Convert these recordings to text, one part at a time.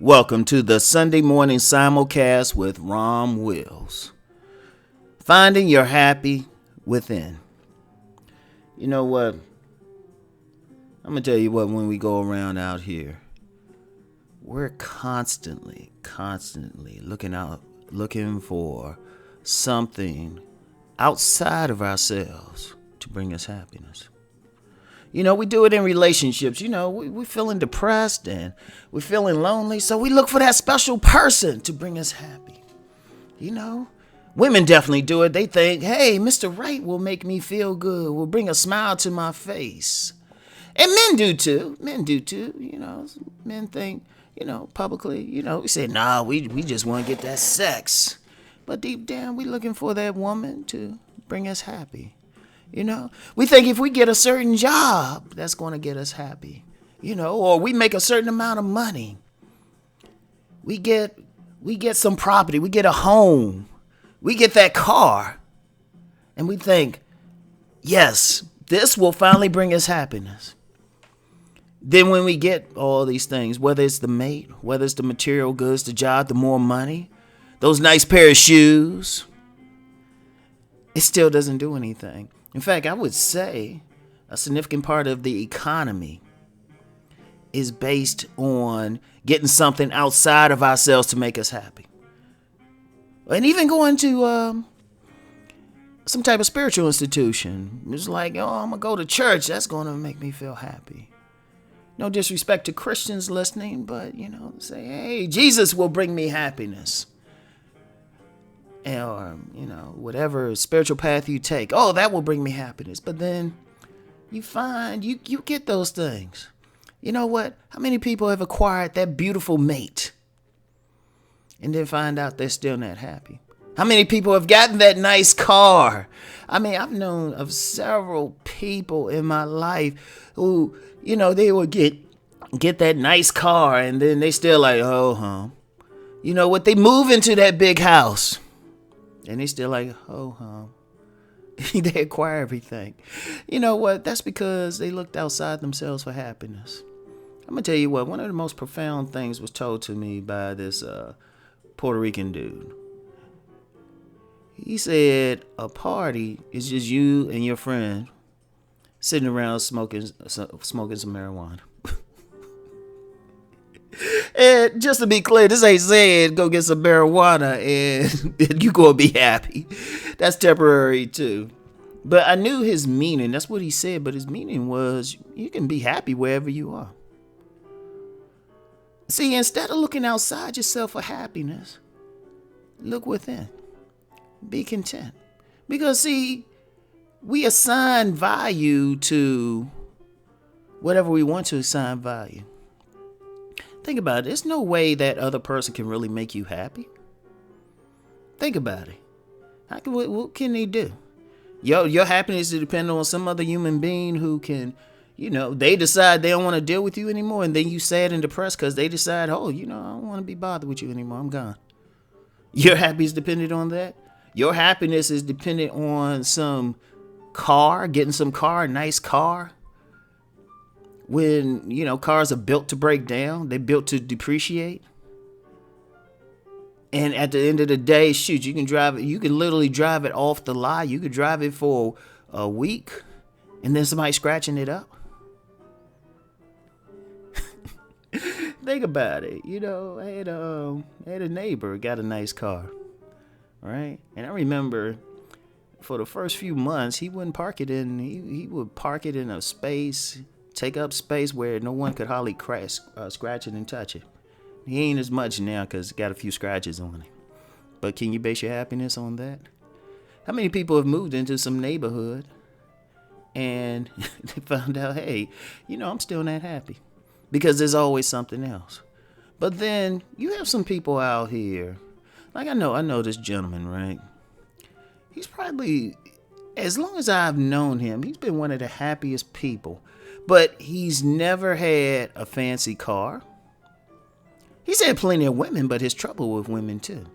Welcome to the Sunday morning simulcast with Rom Wills. Finding your happy within. You know what? I'm going to tell you what, when we go around out here, we're constantly looking for something outside of ourselves to bring us happiness. You know, we do it in relationships. You know, we're feeling depressed and we're feeling lonely. So we look for that special person to bring us happy. You know, women definitely do it. They think, hey, Mr. Right will make me feel good, will bring a smile to my face. And men do too. You know, men think, you know, publicly, you know, we say, nah, we just want to get that sex. But deep down, we're looking for that woman to bring us happy. You know, we think if we get a certain job, that's going to get us happy, you know, or we make a certain amount of money. We get some property, we get a home, we get that car, and we think, yes, this will finally bring us happiness. Then when we get all these things, whether it's the mate, whether it's the material goods, the job, the more money, those nice pair of shoes, it still doesn't do anything. In fact, I would say a significant part of the economy is based on getting something outside of ourselves to make us happy. And even going to some type of spiritual institution. It's like, oh, I'm going to go to church. That's going to make me feel happy. No disrespect to Christians listening, but, you know, say, hey, Jesus will bring me happiness. Or, you know, whatever spiritual path you take. Oh, that will bring me happiness. But then you find you get those things. You know what? How many people have acquired that beautiful mate and then find out they're still not happy? How many people have gotten that nice car? I mean, I've known of several people in my life who, you know, they would get that nice car and then they still like, you know what? They move into that big house. And they still like, they acquire everything. You know what? That's because they looked outside themselves for happiness. I'm going to tell you what, one of the most profound things was told to me by this Puerto Rican dude. He said a party is just you and your friend sitting around smoking some marijuana. And just to be clear, this ain't saying go get some marijuana and you gonna be happy. That's temporary too. But I knew his meaning. That's what he said. But his meaning was you can be happy wherever you are. See, instead of looking outside yourself for happiness, look within. Be content. Because see, we assign value to whatever we want to assign value. Think about it. There's no way that other person can really make you happy. Think about it. What can they do? Your happiness is dependent on some other human being who can, you know, they decide they don't want to deal with you anymore. And then you sad and depressed because they decide, oh, you know, I don't want to be bothered with you anymore. I'm gone. Your happiness is dependent on that. Your happiness is dependent on some car, getting some car, a nice car. When, you know, cars are built to break down, they're built to depreciate. And at the end of the day, shoot, you can literally drive it off the lot. You could drive it for a week and then somebody scratching it up. Think about it. You know, I had a neighbor got a nice car, right? And I remember for the first few months, he would park it in a space, take up space where no one could hardly scratch it and touch it. He ain't as much now because got a few scratches on it. But can you base your happiness on that? How many people have moved into some neighborhood and they found out, hey, you know, I'm still not happy because there's always something else. But then you have some people out here, like I know this gentleman, right? He's probably, as long as I've known him, he's been one of the happiest people. But he's never had a fancy car. He's had plenty of women, but his trouble with women too.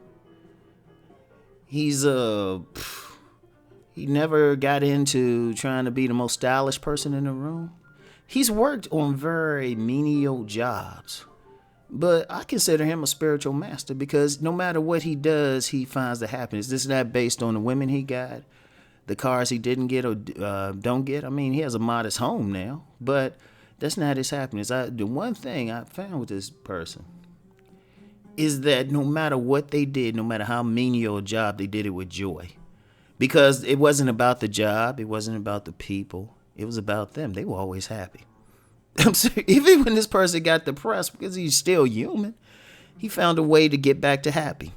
He's he never got into trying to be the most stylish person in the room. He's worked on very menial jobs. But I consider him a spiritual master because no matter what he does, he finds the happiness. This is not based on the women he got, the cars he didn't get or don't get. I mean, he has a modest home now, but that's not his happiness. The one thing I found with this person is that no matter what they did, no matter how menial a job, they did it with joy. Because it wasn't about the job, it wasn't about the people, it was about them. They were always happy. I'm serious. Even when this person got depressed, because he's still human, he found a way to get back to happy.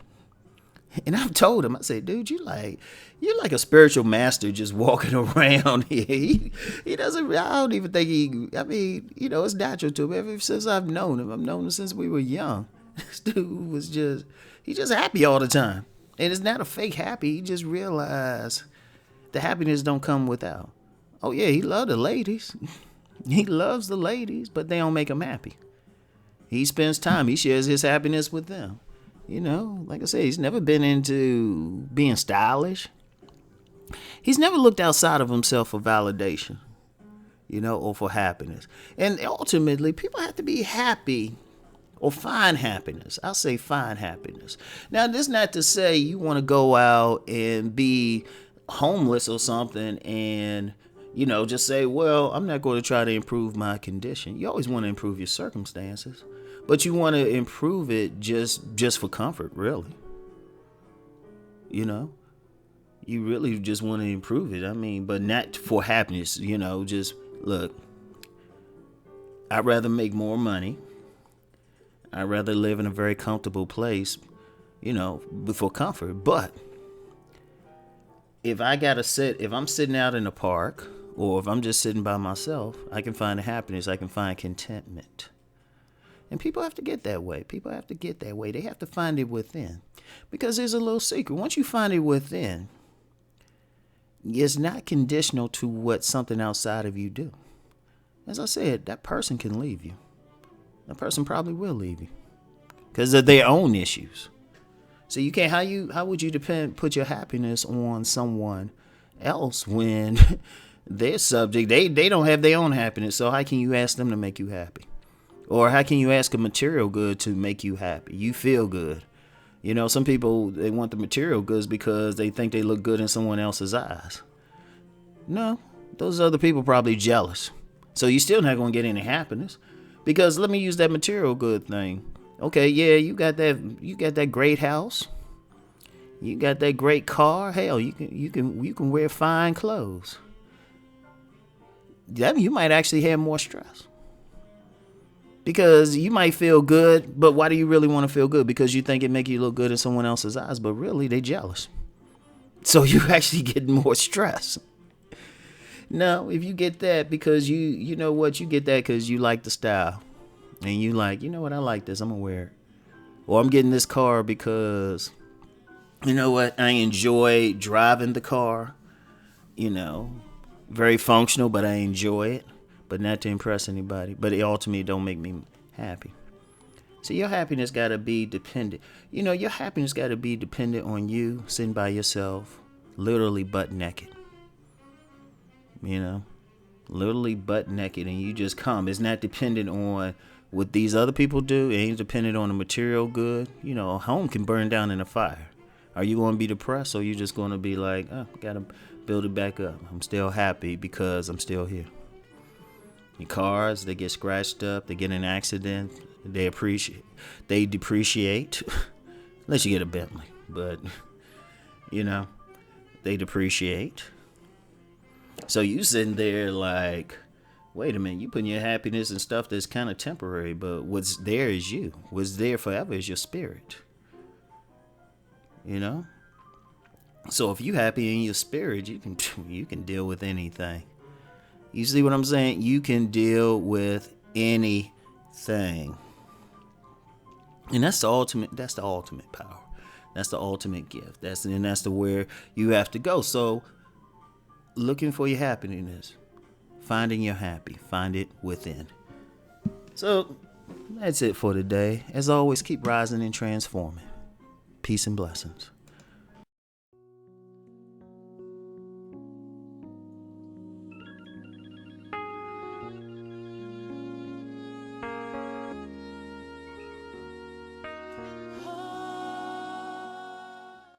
And I've told him, I said, dude, you're like a spiritual master just walking around here. He doesn't, I don't even think it's natural to him. Ever since I've known him since we were young. This dude he's just happy all the time. And it's not a fake happy. He just realized the happiness don't come without. Oh yeah, he loves the ladies. He loves the ladies, but they don't make him happy. He spends time. He shares his happiness with them. Like I said, he's never been into being stylish. He's never looked outside of himself for validation, or for happiness. And ultimately, people have to be happy or find happiness. I'll say find happiness. Now, this is not to say you want to go out and be homeless or something and just say, well, I'm not going to try to improve my condition. You always want to improve your circumstances, but you want to improve it just for comfort, really. You really just want to improve it. I mean, but not for happiness, just look, I'd rather make more money. I'd rather live in a very comfortable place, for comfort. But if I'm sitting out in the park, or if I'm just sitting by myself, I can find happiness. I can find contentment. And people have to get that way. They have to find it within. Because there's a little secret. Once you find it within, it's not conditional to what something outside of you do. As I said, that person can leave you. That person probably will leave you because of their own issues. So you can't. How would you put your happiness on someone else when they're subject? They don't have their own happiness. So how can you ask them to make you happy? Or how can you ask a material good to make you happy? You feel good. Some people, they want the material goods because they think they look good in someone else's eyes. No, those other people probably jealous. So you're still not going to get any happiness. Because let me use that material good thing. Okay, yeah, you got that great house. You got that great car. Hell, you can wear fine clothes. You might actually have more stress. Because you might feel good, but why do you really want to feel good? Because you think it make you look good in someone else's eyes, but really they jealous. So you actually get more stress. No, if you get that because you know what, you get that because you like the style. And you like, I like this, I'm going to wear it. Or I'm getting this car because, I enjoy driving the car. Very functional, but I enjoy it. But not to impress anybody. But it ultimately don't make me happy. So your happiness got to be dependent. Your happiness got to be dependent on you sitting by yourself, literally butt naked. Literally butt naked, and you just come. It's not dependent on what these other people do. It ain't dependent on the material good. A home can burn down in a fire. Are you going to be depressed, or you just going to be like, oh, gotta build it back up? I'm still happy because I'm still here. Your cars, they get scratched up, they get in an accident, they depreciate. Unless you get a Bentley, but they depreciate. So you sitting there like, wait a minute, you putting your happiness in stuff that's kind of temporary, but what's there is you. What's there forever is your spirit. So if you happy in your spirit, you can deal with anything. You see what I'm saying? You can deal with anything. And that's the ultimate power. That's the ultimate gift. That's the where you have to go. So looking for your happiness. Finding your happy. Find it within. So that's it for today. As always, keep rising and transforming. Peace and blessings.